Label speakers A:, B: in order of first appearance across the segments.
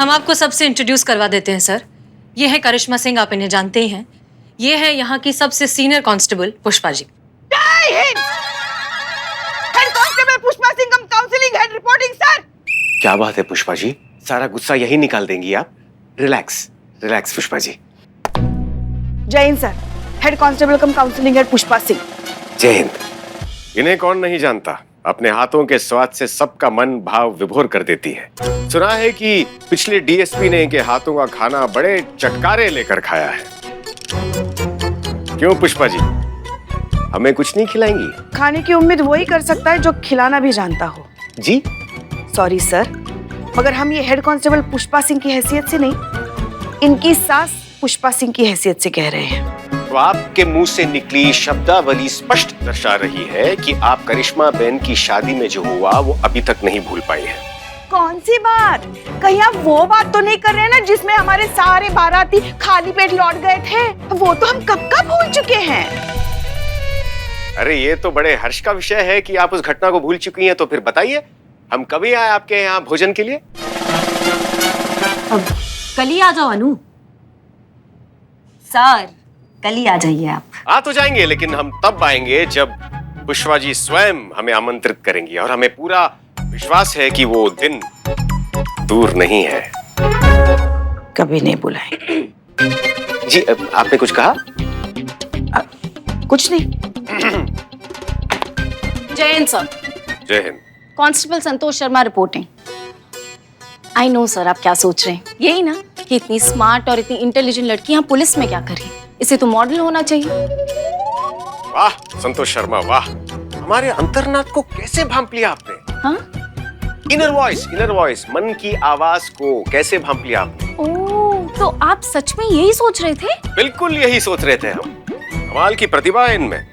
A: हम आपको सबसे इंट्रोड्यूस करवा देते हैं सर। ये है करिश्मा सिंह, आप इन्हें जानते ही हैं। ये है यहाँ की सबसे senior constable Pushpa ji.
B: Head constable Pushpa Singh, हम काउंसलिंग हेड रिपोर्टिंग सर।
C: क्या बात है पुष्पा जी, सारा गुस्सा यही निकाल देंगी आप। Relax relax Pushpa ji.
B: जय हिंद सर, हेड कांस्टेबल कम काउंसलिंग हेड पुष्पा सिंह।
C: जय हिंद। इन्हें कौन नहीं जानता, अपने हाथों के स्वाद से सबका मन भाव विभोर कर देती है। सुना है कि पिछले डीएसपी ने इनके हाथों का खाना बड़े चटकारे लेकर खाया है। क्यों पुष्पा जी, हमें कुछ नहीं खिलाएंगी?
B: खाने की उम्मीद वही कर सकता है जो खिलाना भी जानता हो।
C: जी
B: सॉरी सर, मगर हम ये हेड कांस्टेबल पुष्पा सिंह की हैसियत से नहीं, इनकी सास पुष्पा सिंह की हैसियत से कह रहे हैं।
C: तो आपके मुंह से निकली शब्दावली स्पष्ट दर्शा रही है कि आप करिश्मा बहन की शादी में जो हुआ वो अभी तक नहीं भूल पाई हैं।
B: कौन सी बात? कहीं आप वो बात तो नहीं कर रहे हैं ना जिसमें हमारे सारे बाराती खाली पेट लौट गए थे? वो तो हम कब का भूल चुके हैं।
C: अरे ये तो बड़े हर्ष का विषय है कि आप उस घटना को भूल चुकी हैं, तो फिर बताइए हम कभी आए आपके यहाँ भोजन के लिए?
D: अब कल ही आ जाओ अनु। सर कल ही आ जाइए आप।
C: आ तो जाएंगे, लेकिन हम तब आएंगे जब पुष्पा जी स्वयं हमें आमंत्रित करेंगी, और हमें पूरा विश्वास है कि वो दिन दूर नहीं है।
B: कभी नहीं बुलाएंगे।
C: जी आपने कुछ कहा?
B: कुछ नहीं।
E: जय हिंद सर।
C: जय Hind.
E: Constable Santosh Sharma reporting. I know sir आप क्या सोच रहे हैं, यही ना कि इतनी स्मार्ट और इतनी इंटेलिजेंट लड़की यहाँ पुलिस में क्या कर रही है, इसे तो मॉडल होना चाहिए।
C: वाह संतोष शर्मा वाह, हमारे अंतर्नाद को कैसे भांप लिया आपने।
E: हाँ?
C: इनर वॉइस, मन की आवाज को कैसे भांप लिया आपने।
E: ओह, तो आप सच में यही सोच रहे थे?
C: बिल्कुल यही सोच रहे थे हम। कमाल की प्रतिभा है इनमें,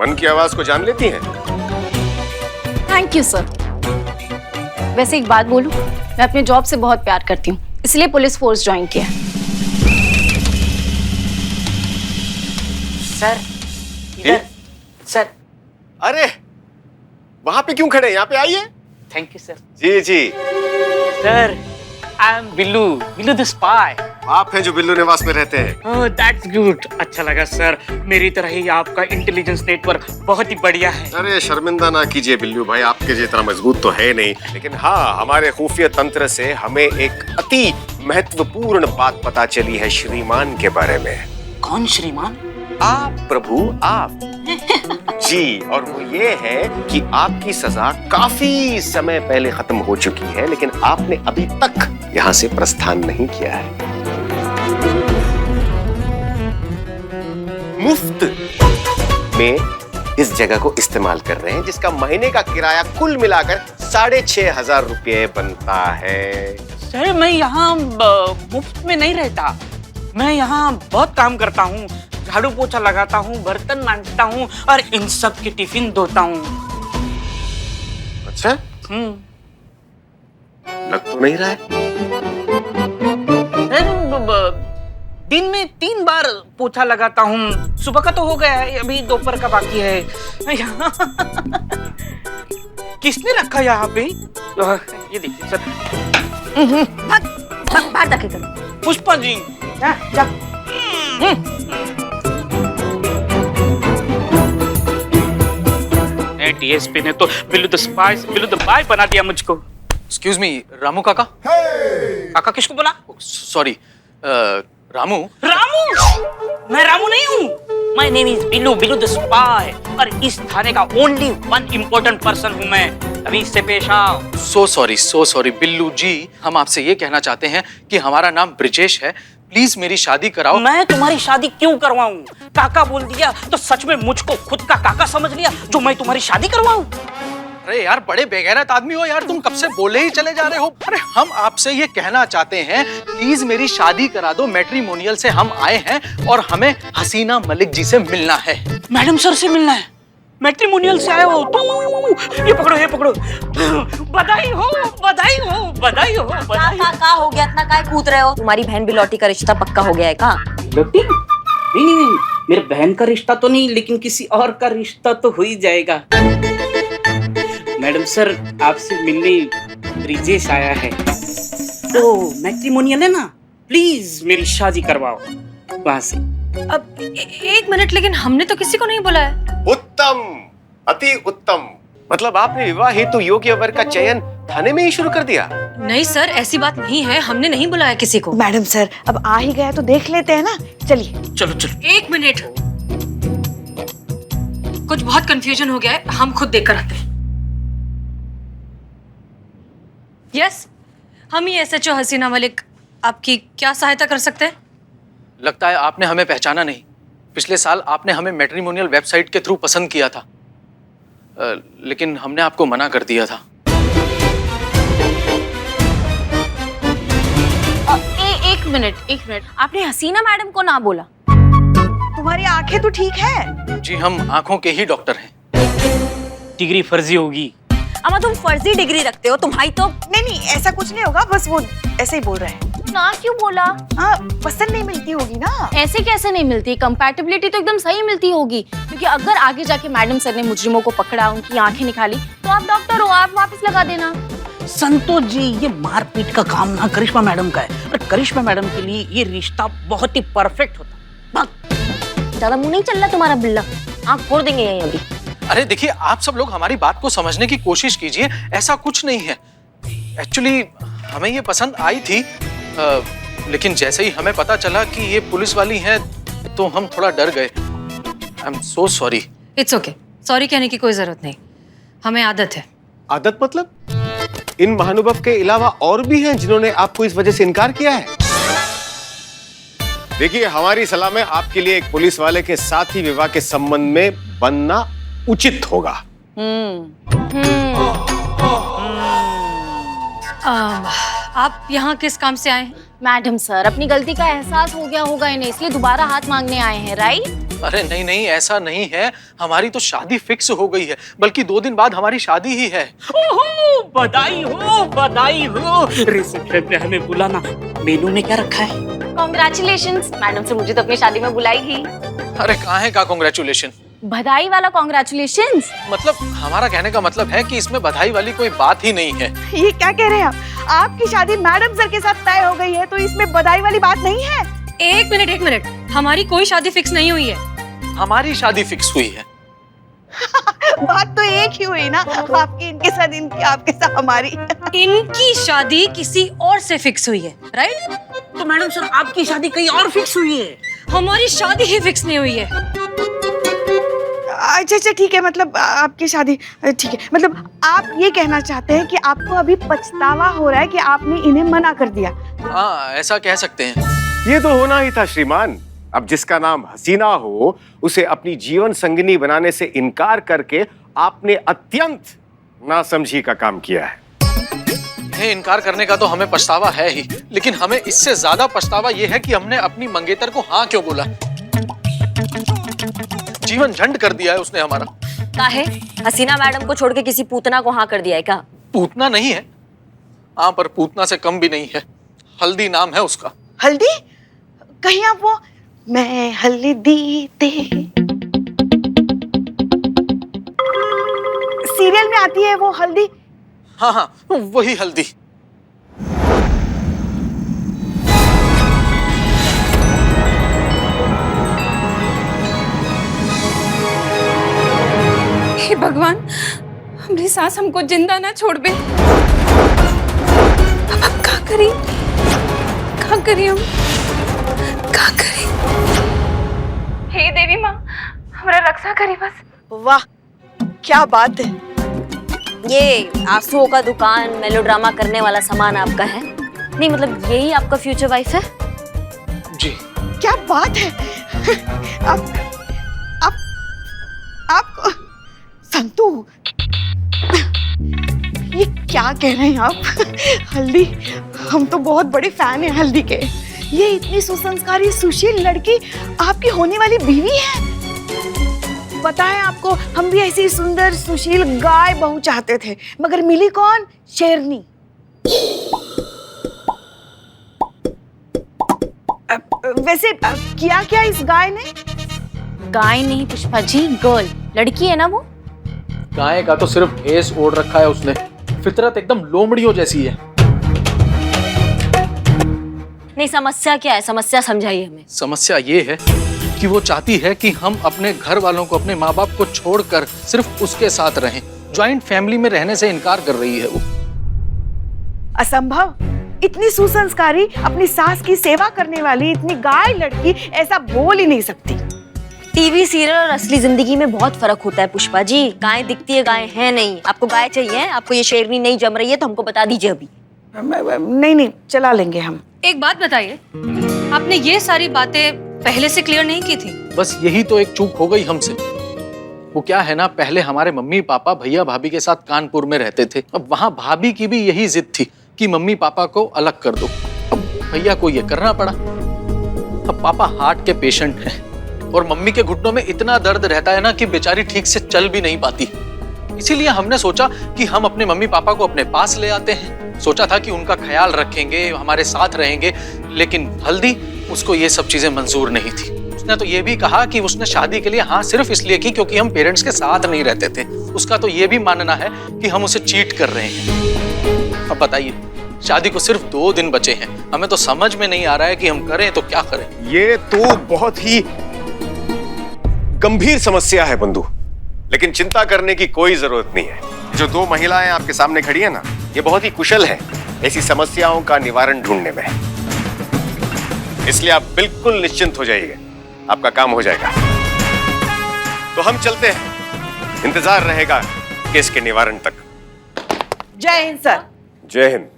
C: मन की आवाज को जान लेती हैं।
E: Thank you sir. वैसे एक बात बोलूं, मैं अपने जॉब से बहुत प्यार करती हूँ, इसलिए पुलिस फोर्स ज्वाइन किया।
F: सर इधर। सर
C: अरे वहां पे क्यों खड़े, यहाँ पे आइए।
F: Thank you sir.
C: जी जी।
F: Sir I am Billu the spy.
C: आप हैं जो बिल्लू निवास में रहते हैं।
F: ओह दैट्स गुड, अच्छा लगा सर। मेरी तरह ही आपका इंटेलिजेंस नेटवर्क बहुत ही बढ़िया है।
C: अरे शर्मिंदा ना कीजिए बिल्लू भाई, आपके जितना मजबूत तो है नहीं, लेकिन हाँ हमारे खुफिया तंत्र से हमें एक अति महत्वपूर्ण बात पता चली है श्रीमान के बारे में।
F: कौन श्रीमान?
C: आप प्रभु, आप। जी, और वो ये है कि आपकी सजा काफी समय पहले खत्म हो चुकी है, लेकिन आपने अभी तक यहाँ से प्रस्थान नहीं किया है। मुफ्त में इस जगह को इस्तेमाल कर रहे हैं, जिसका महीने का किराया कुल मिलाकर 6,500 रुपये बनता है।
F: सर मैं यहाँ मुफ्त में नहीं रहता, मैं यहाँ बहुत काम करता हूँ, झाड़ू पोछा लगाता हूँ, बर्तन मांजता हूँ और इन सब के टिफिन धोता हूँ।
C: अच्छा? लग तो नहीं रहा है।
F: दिन में 3 बार पोछा लगाता हूँ। सुबह का तो हो गया है, अभी दोपहर का बाकी है। किसने रखा यहाँ पे? ये देखिए सर।
D: बाहर जाके करो।
F: पुष्पा जी
B: जा।
F: डीएसपी ने तो बिल्लू द बाय बना दिया मुझको।
G: एक्सक्यूज मी, रामू काका?
F: काका किसको बोला?
G: सॉरी, रामू।
F: मैं रामू नहीं हूँ। My name is Billu the spy, और इस थाने का ओनली वन इम्पोर्टेंट पर्सन हूँ मैं। अभी इससे पेश आओ।
G: सो सॉरी बिल्लू जी, हम आपसे ये कहना चाहते हैं कि हमारा नाम ब्रिजेश है, प्लीज मेरी शादी कराओ।
F: मैं तुम्हारी शादी क्यों करवाऊं? काका बोल दिया तो सच में मुझको खुद का काका समझ लिया जो मैं तुम्हारी शादी करवाऊं?
G: अरे यार बड़े बेगैरत आदमी हो यार, तुम कब से बोले ही चले जा रहे हो। अरे हम आपसे ये कहना चाहते हैं, प्लीज मेरी शादी करा दो। मैट्रिमोनियल से हम आए हैं और हमें हसीना मलिक जी से मिलना है।
F: मैडम सर से मिलना है? मैट्रिमोनियल से आए हो तो ये पकड़ो। बधाई हो।
D: का हो गया, इतना काय कूद रहे हो? तुम्हारी बहन बिलौटी का रिश्ता पक्का हो गया है का?
F: लौटी? नहीं, मेरे बहन का रिश्ता तो नहीं, लेकिन किसी और का रिश्ता तो हो ही जाएगा। मैडम सर आपसे मिलने ब्रिजेश आया है। ओ मैट्रिमोनियल है ना, प्लीज मेरी शादी करवाओ वहां से।
A: अब एक मिनट, लेकिन हमने तो किसी को नहीं बुलाया।
C: उत्तम, अति उत्तम। मतलब आपने विवाह हेतु योग्य वर का चयन थाने में ही शुरू कर दिया?
A: नहीं सर, ऐसी बात नहीं है, हमने नहीं बुलाया किसी को।
B: मैडम सर, अब आ ही गया तो देख लेते हैं ना, चलिए।
F: चलो चलो।
A: एक मिनट, कुछ बहुत कंफ्यूजन हो गया है, हम खुद देखकर आते हैं। यस, हम ही SHO हसीना मलिक आपकी क्या सहायता कर सकते हैं?
G: लगता है आपने हमें पहचाना नहीं। पिछले साल आपने हमें मैट्रिमोनियल वेबसाइट के थ्रू पसंद किया था, लेकिन हमने आपको मना कर दिया था।
E: एक मिनट, आपने हसीना मैडम को ना बोला?
B: तुम्हारी आंखें तो ठीक है।
G: जी, हम आंखों के ही डॉक्टर हैं।
F: डिग्री फर्जी होगी।
D: अम्मा तुम फर्जी डिग्री रखते हो, तुम्हारी तो।
B: नहीं, ऐसा कुछ नहीं होगा, बस वो ऐसे ही बोल रहे हैं।
E: ना क्यों बोला?
B: हाँ, पसंद नहीं मिलती होगी ना।
E: ऐसे कैसे नहीं मिलती? कंपैटिबिलिटी तो एकदम सही मिलती होगी, क्योंकि अगर आगे जाके मैडम सर ने मुजरिमों को पकड़ा, उनकी आंखें निकाली, तो आप डॉक्टर हो, आप वापस लगा देना।
F: संतोष जी, ये मारपीट का काम ना करिश्मा मैडम का है, और करिश्मा मैडम के लिए ये रिश्ता बहुत ही परफेक्ट होता।
D: ज्यादा मुंह नहीं चल रहा तुम्हारा बिल्ला, आंख फोड़ देंगे यहीं अभी।
G: अरे देखिए, आप सब लोग हमारी बात को समझने की कोशिश कीजिए। ऐसा कुछ नहीं है। एक्चुअली हमें ये पसंद आई थी, लेकिन जैसे ही हमें पता चला कि ये पुलिस वाली हैं, तो हम थोड़ा डर गए। I am so sorry.
A: It's okay, sorry कहने की कोई जरूरत नहीं, हमें आदत है।
C: आदत मतलब? इन महानुभव के अलावा और भी हैं जिन्होंने आपको इस वजह से इनकार किया है? देखिए, हमारी सलाह में आपके लिए एक पुलिस वाले के साथ ही विवाह के संबंध में बनना उचित होगा।
A: आप यहाँ किस काम से आए हैं?
E: मैडम सर, अपनी गलती का एहसास हो गया होगा इन्हें, इसलिए दोबारा हाथ मांगने आए हैं, राइट?
G: अरे नहीं नहीं, ऐसा नहीं है। हमारी तो शादी फिक्स हो गई है, बल्कि 2 दिन बाद हमारी शादी ही है।
F: ओहो, बधाई हो, बधाई हो। रिसेप्शन पे हमें बुलाना। मेनू में क्या रखा है?
E: कॉन्ग्रेचुलेशंस, मैडम से मुझे तो अपनी शादी में बुलाएगी।
G: अरे कहाँ का कॉन्ग्रेचुलेशन?
E: बधाई वाला कॉन्ग्रेचुलेशंस।
G: मतलब हमारा कहने का मतलब है कि इसमें बधाई वाली कोई बात ही नहीं है।
B: ये क्या कह रहे हैं आप? आपकी शादी मैडम सर के साथ तय हो गई है, तो इसमें बधाई वाली बात नहीं है।
A: एक मिनट, हमारी कोई शादी फिक्स नहीं हुई है।
G: हमारी शादी फिक्स हुई है।
B: बात तो एक ही हुई ना, आपकी इनके साथ, इनकी आपके साथ हमारी।
A: इनकी शादी किसी और से फिक्स हुई है, राइट?
F: तो मैडम सर, आपकी शादी कहीं और फिक्स हुई है।
A: हमारी शादी ही फिक्स नहीं हुई है।
B: अच्छा, ठीक है, मतलब आपकी शादी ठीक है। मतलब आप ये कहना चाहते हैं कि आपको अभी पछतावा हो रहा है कि आपने इन्हें मना कर दिया?
G: हाँ, ऐसा कह सकते हैं।
C: ये तो होना ही था श्रीमान। अब जिसका नाम हसीना हो, उसे अपनी जीवन संगिनी बनाने से इनकार करके आपने अत्यंत नासमझी का काम किया है।
G: इन्हें इनकार करने का तो हमें पछतावा है ही, लेकिन हमें इससे ज्यादा पछतावा ये है कि हमने अपनी मंगेतर को हाँ क्यों बोला। जीवन झंड कर दिया है उसने हमारा।
D: काहे? हसीना मैडम को छोड़ के किसी पूतना को हाँ कर दिया है क्या?
G: पूतना नहीं है, हाँ, पर पूतना से कम भी नहीं है। हल्दी नाम है उसका।
B: हल्दी? कहीं आप वो मैं हल्दी दे सीरियल में आती है वो हल्दी?
G: हाँ, वही हल्दी।
H: हे भगवान, हमारी सास हमको जिंदा ना छोड़ बे। अब हम क्या करें हम क्या करें? हे देवी माँ, हमारा रक्षा करी बस।
B: वाह, क्या बात है।
D: ये आंसुओं का दुकान, मेलोड्रामा करने वाला सामान आपका है? नहीं मतलब यही आपका फ्यूचर वाइफ है?
G: जी।
B: क्या बात है। आप संतू, ये क्या कह रहे हैं आप? हल्दी, हम तो बहुत बड़े फैन हैं हल्दी के। ये इतनी सुसंस्कारी सुशील लड़की आपकी होने वाली बीवी है। पता है आपको, हम भी ऐसी सुंदर सुशील गाय बहू चाहते थे, मगर मिली कौन? शेरनी। वैसे किया क्या इस गाय ने?
E: गाय नहीं पुष्पा जी, गर्ल, लड़की है ना वो।
G: गाय का तो सिर्फ भेस ओढ़ रखा है उसने। फितरत एकदम लोमड़ियों जैसी है।
D: नहीं, समस्या क्या है? समस्या समझाइए हमें।
G: समस्या ये है कि वो चाहती है कि हम अपने घर वालों को, अपने माँ बाप को छोड़कर सिर्फ उसके साथ रहें। जॉइंट फैमिली में रहने से इनकार कर रही है वो।
B: असंभव। इतनी सुसंस्कारी, अपनी सास की सेवा करने वाली इतनी गाय लड़की ऐसा बोल ही नहीं सकती।
D: टीवी सीरियल और असली जिंदगी में बहुत फर्क होता है पुष्पा जी। गाय दिखती है, गाय है नहीं। आपको गाय चाहिए? आपको ये शेरनी नहीं जम रही है तो हमको बता दीजिए अभी।
B: नहीं, चला लेंगे हम।
A: एक बात बताइए, आपने ये सारी बातें पहले से क्लियर नहीं की थी?
G: बस यही तो एक चूक हो गई हमसे। वो क्या है ना, पहले हमारे मम्मी पापा भैया भाभी के साथ कानपुर में रहते थे। अब वहाँ भाभी की भी यही जिद थी कि मम्मी पापा को अलग कर दो। अब भैया को ये करना पड़ा। अब पापा हार्ट के पेशेंट हैं और मम्मी के घुटनों में इतना दर्द रहता है ना कि बेचारी ठीक से चल भी नहीं पाती। इसीलिए हमने सोचा कि हम अपने मम्मी पापा को अपने पास ले आते हैं। सोचा था कि उनका ख्याल रखेंगे, हमारे साथ रहेंगे, लेकिन हल्दी उसको ये सब चीजें मंजूर नहीं थी। उसने तो ये भी कहा कि उसने शादी के लिए हाँ सिर्फ इसलिए की क्योंकि हम पेरेंट्स के साथ नहीं रहते थे। उसका तो ये भी मानना है कि हम उसे चीट कर रहे हैं। अब बताइए, शादी को सिर्फ 2 दिन बचे हैं। हमें तो समझ में नहीं आ रहा है कि हम करें तो क्या करें।
C: ये तो बहुत ही गंभीर समस्या है बंधु, लेकिन चिंता करने की कोई जरूरत नहीं है। जो 2 महिलाएं आपके सामने खड़ी है ना, ये बहुत ही कुशल है ऐसी समस्याओं का निवारण ढूंढने में। इसलिए आप बिल्कुल निश्चिंत हो जाइए, आपका काम हो जाएगा। तो हम चलते हैं, इंतजार रहेगा केस के निवारण तक।
B: जय हिंद सर।
C: जय हिंद।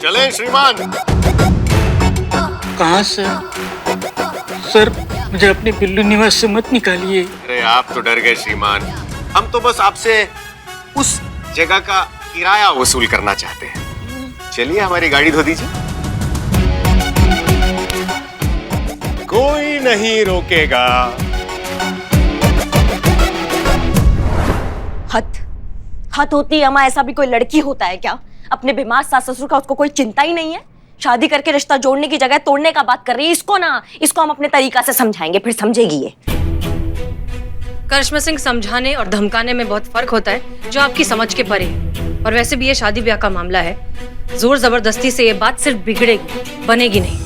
C: चलें श्रीमान।
F: कहाँ से? सर, मुझे अपने बिल्लू निवास से मत निकालिए।
C: अरे आप तो डर गए श्रीमान, हम तो बस आपसे उस जगह का किराया वसूल करना चाहते हैं। चलिए हमारी गाड़ी धो दीजिए। कोई नहीं रोकेगा।
D: हद होती है अम्मा। ऐसा भी कोई लड़की होता है क्या? अपने बीमार सास ससुर का उसको कोई चिंता ही नहीं है। शादी करके रिश्ता जोड़ने की जगह तोड़ने का बात कर रही है। इसको हम अपने तरीका से समझाएंगे, फिर समझेगी ये।
A: करिश्मा सिंह, समझाने और धमकाने में बहुत फर्क होता है जो आपकी समझ के परे है। और वैसे भी ये शादी ब्याह का मामला है, जोर जबरदस्ती से ये बात सिर्फ बिगड़ेगी, बनेगी नहीं।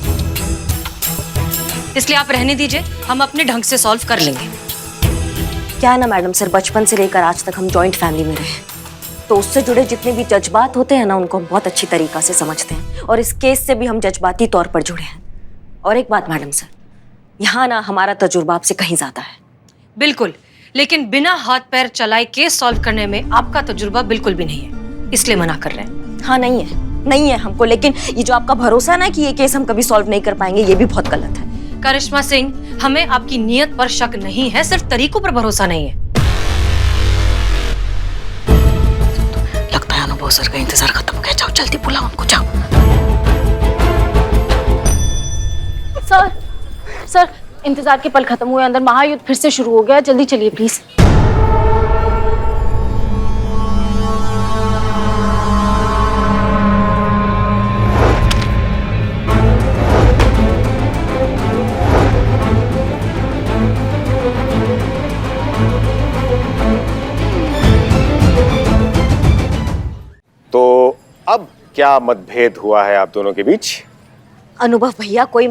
A: इसलिए आप रहने दीजिए, हम अपने ढंग से सॉल्व कर लेंगे।
D: क्या है ना मैडम सर, बचपन से लेकर आज तक हम जॉइंट फैमिली में रहे, तो उससे जुड़े जितने भी जज्बात होते हैं ना, उनको हम बहुत अच्छी तरीका से समझते हैं। और इस केस से भी हम जज्बाती तौर पर जुड़े हैं। और एक बात मैडम सर, यहाँ ना हमारा तजुर्बा आपसे कहीं ज्यादा है।
A: बिल्कुल, लेकिन बिना हाथ पैर चलाए केस सॉल्व करने में आपका तजुर्बा बिल्कुल भी नहीं है, इसलिए मना कर रहे हैं।
D: हाँ, नहीं है हमको, लेकिन ये जो आपका भरोसा है ना कि ये केस हम कभी सॉल्व नहीं कर पाएंगे, ये भी बहुत गलत है।
A: करिश्मा सिंह, हमें आपकी नीयत पर शक नहीं है, सिर्फ तरीकों पर भरोसा नहीं है।
B: लगता है अनुभव सर का इंतजार खत्म हो गया। जाओ जल्दी बुलाओ उनको, जाओ।
E: सर, इंतजार के पल खत्म हुए, अंदर महायुद्ध फिर से शुरू हो गया। जल्दी चलिए प्लीज।
C: तो अब क्या मतभेद हुआ है आप दोनों के बीच?
D: अनुभव भैया, कोई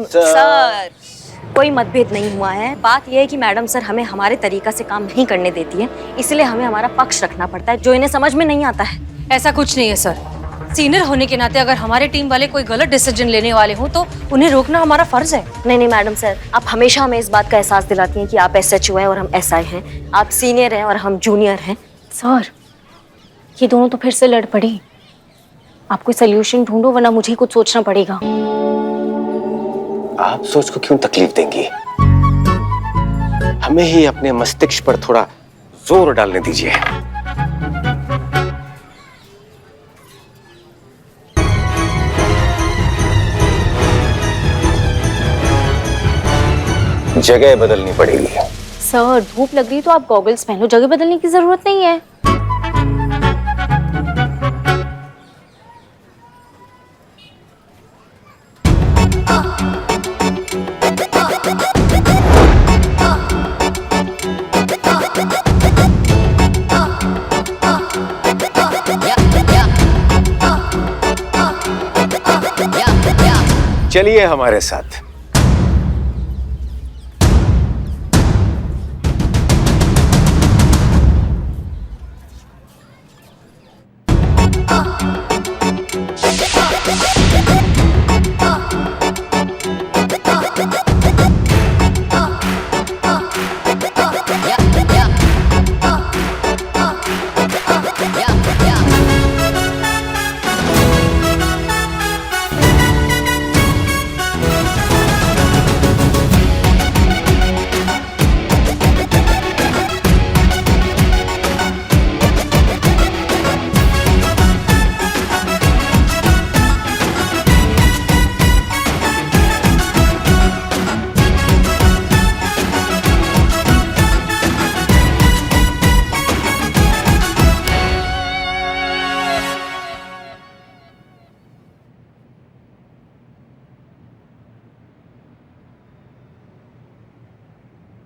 D: मतभेद नहीं हुआ है। बात यह है कि मैडम सर हमें हमारे तरीका से काम नहीं करने देती है, इसलिए हमें हमारा पक्ष रखना पड़ता है, जो इन्हें समझ में नहीं आता है।
A: ऐसा कुछ नहीं है सर। सीनियर होने के नाते अगर हमारे टीम वाले कोई गलत डिसीजन लेने वाले हों तो उन्हें रोकना हमारा फर्ज है।
D: नहीं मैडम सर, आप हमेशा हमें इस बात का एहसास दिलाती हैं कि आप SHO हैं और हम SI हैं, आप सीनियर हैं और हम जूनियर हैं।
E: सर, ये दोनों तो फिर से लड़ पड़ी। आप कोई सोल्यूशन ढूंढो, वरना मुझे ही कुछ सोचना पड़ेगा।
C: आप सोच को क्यों तकलीफ देंगी? हमें ही अपने मस्तिष्क पर थोड़ा जोर डालने दीजिए। जगह बदलनी पड़ेगी।
E: सर, धूप लग रही तो आप गॉगल्स पहनो, जगह बदलने की जरूरत नहीं है।
C: चलिए हमारे साथ।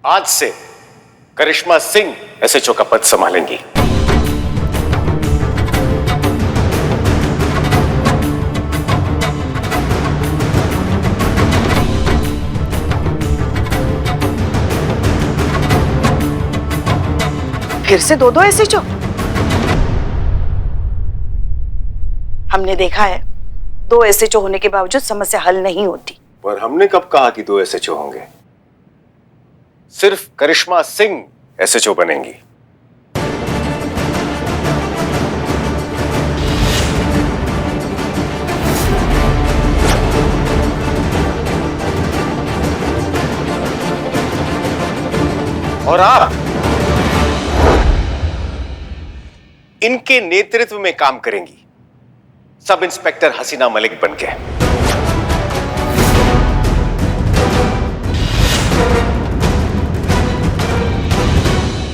C: आज से करिश्मा सिंह एसएचओ का पद संभालेंगी।
B: फिर से दो एसएचओ? हमने देखा है 2 एसएचओ होने के बावजूद समस्या हल नहीं होती।
C: पर हमने कब कहा कि 2 एसएचओ होंगे? सिर्फ करिश्मा सिंह एसएचओ बनेंगी। और आप इनके नेतृत्व में काम करेंगी, सब इंस्पेक्टर हसीना मलिक बनके।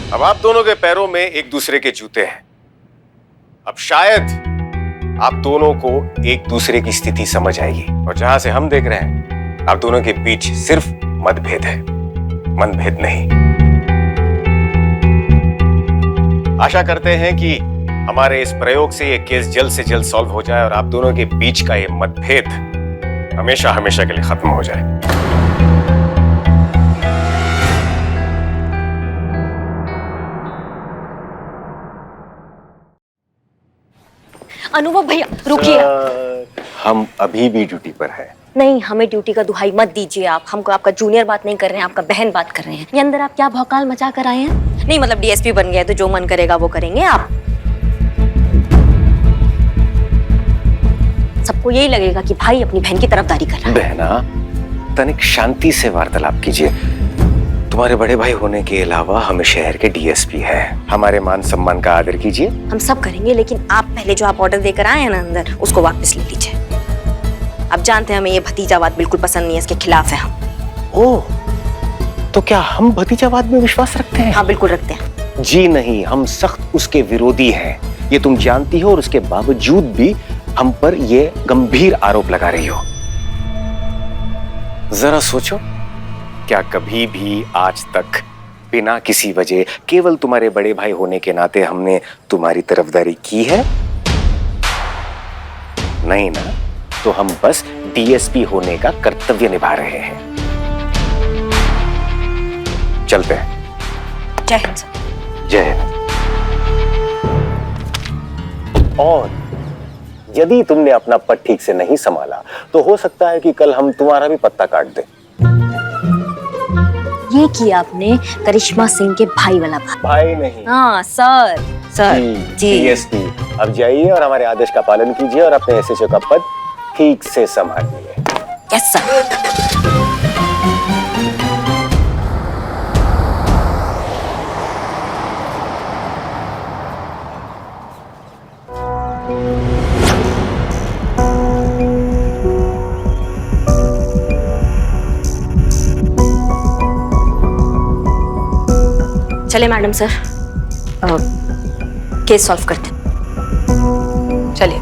C: अब आप दोनों के पैरों में एक दूसरे के जूते हैं। अब शायद आप दोनों को एक दूसरे की स्थिति समझ आएगी। और जहां से हम देख रहे हैं, आप दोनों के बीच सिर्फ मतभेद है, मनभेद नहीं। आशा करते हैं कि हमारे इस प्रयोग से ये केस जल्द से जल्द सॉल्व हो जाए और आप दोनों के बीच का ये मतभेद हमेशा हमेशा के लिए खत्म हो जाए।
D: अनुभव भैया रुकिए।
C: हम अभी भी ड्यूटी पर हैं।
D: नहीं, हमें ड्यूटी का दुहाई मत दीजिए आप। हमको आपका जूनियर बात नहीं कर रहे हैं, आपका बहन बात कर रहे हैं। ये अंदर आप क्या भौकाल मचा कर आए हैं? नहीं मतलब डीएसपी बन गए तो जो मन करेगा वो करेंगे आप। सबको यही लगेगा कि भाई अपनी बहन की तरफदारी कर रहा है।
C: बहना, तनिक शांति से वार्तालाप कीजिए। तुम्हारे बड़े भाई होने के अलावा हम शहर के डीएसपी हैं। हमारे मान सम्मान का आदर कीजिए।
D: हम सब करेंगे, लेकिन आप पहले जो आप ऑर्डर देकर आए हैं ना अंदर, उसको वापस ले लीजिए। आप जानते हैं हमें ये भतीजावाद बिल्कुल पसंद नहीं है, इसके खिलाफ है हम।
C: ओह, तो क्या हम भतीजावाद में विश्वास रखते हैं?
D: हाँ बिल्कुल रखते हैं।
C: जी नहीं, हम सख्त उसके विरोधी हैं। ये तुम जानती हो और उसके बावजूद भी हम पर ये गंभीर आरोप लगा रही हो। जरा सोचो, क्या कभी भी आज तक बिना किसी वजह, केवल तुम्हारे बड़े भाई होने के नाते हमने तुम्हारी तरफदारी की है? नहीं ना, तो हम बस डीएसपी होने का कर्तव्य निभा रहे हैं। चलते हैं।
D: जय हिंद सर।
C: जय हिंद। और यदि तुमने अपना पद ठीक से नहीं संभाला तो हो सकता है कि कल हम तुम्हारा भी पत्ता काट दें।
D: ये किया आपने करिश्मा सिंह के भाई वाला बात।
C: भाई नहीं,
D: हाँ सर। सर जी।
C: डीएसपी, अब जाइए और हमारे आदेश का पालन कीजिए और अपने एसएचओ का पद ठीक से संभालिए।
D: Yes sir. चले मैडम सर, केस सॉल्व करते हैं।
A: चलिए।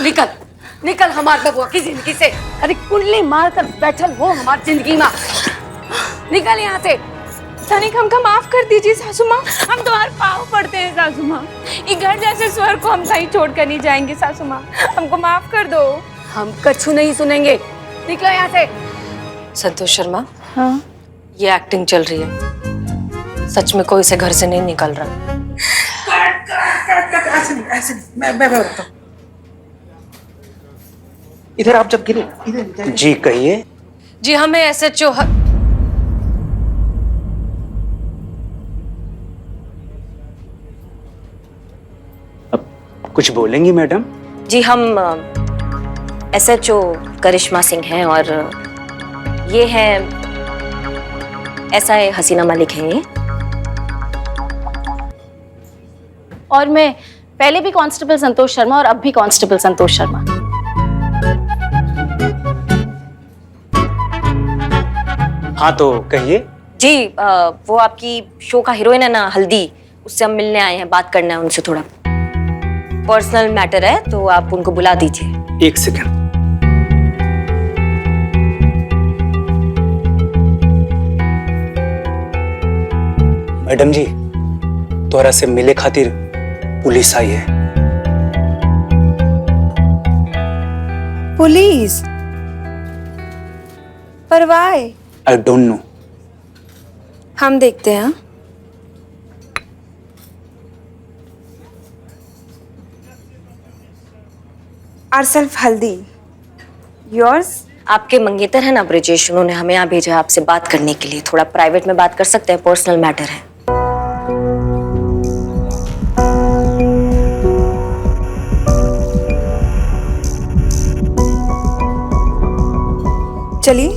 H: निकल निकल हमारे बबुआ की जिंदगी से। अरे कुंडली मार कर बैठल वो हमारी जिंदगी में। निकल यहाँ से, तनिक हमको माफ कर दीजिए सासू माँ, हम तुम्हारे पाँव पड़ते हैं सासू माँ। ये घर जैसे स्वर्ग को हम कहीं छोड़ कर नहीं जाएंगे सासू माँ, हमको माफ कर दो।
A: हम कछु नहीं सुनेंगे।
H: निकलो यहाँ से।
A: संतोष शर्मा,
H: हाँ
A: ये एक्टिंग चल रही है, सच में कोई से घर से नहीं निकल रहा।
F: ऐसे नहीं, मैं बताता हूँ। इधर आप जब गिरे, इधर
G: जी कहिए।
A: जी हमें SHO
G: कुछ बोलेंगी मैडम?
D: जी हम SHO करिश्मा सिंह हैं और ये है SI हसीना मलिक हैं ये।
E: और मैं पहले भी कांस्टेबल संतोष शर्मा और अब भी कांस्टेबल संतोष शर्मा।
G: हाँ तो कहिए।
D: जी वो आपकी शो का हीरोइन है ना हल्दी, उससे हम मिलने आए हैं, बात करना है उनसे, थोड़ा पर्सनल मैटर है तो आप उनको बुला दीजिए।
G: एक सेकंड। मैडम जी तोरा से मिले खातिर पुलिस आई है।
H: पुलिस? पर वाई?
G: I don't know.
H: हम देखते हैं। Ourself हल्दी, yours?
D: आपके मंगेतर है ना ब्रिजेश, उन्होंने हमें यहाँ भेजा आपसे बात करने के लिए, थोड़ा प्राइवेट में बात कर सकते हैं, पर्सनल मैटर है।
H: चलिए।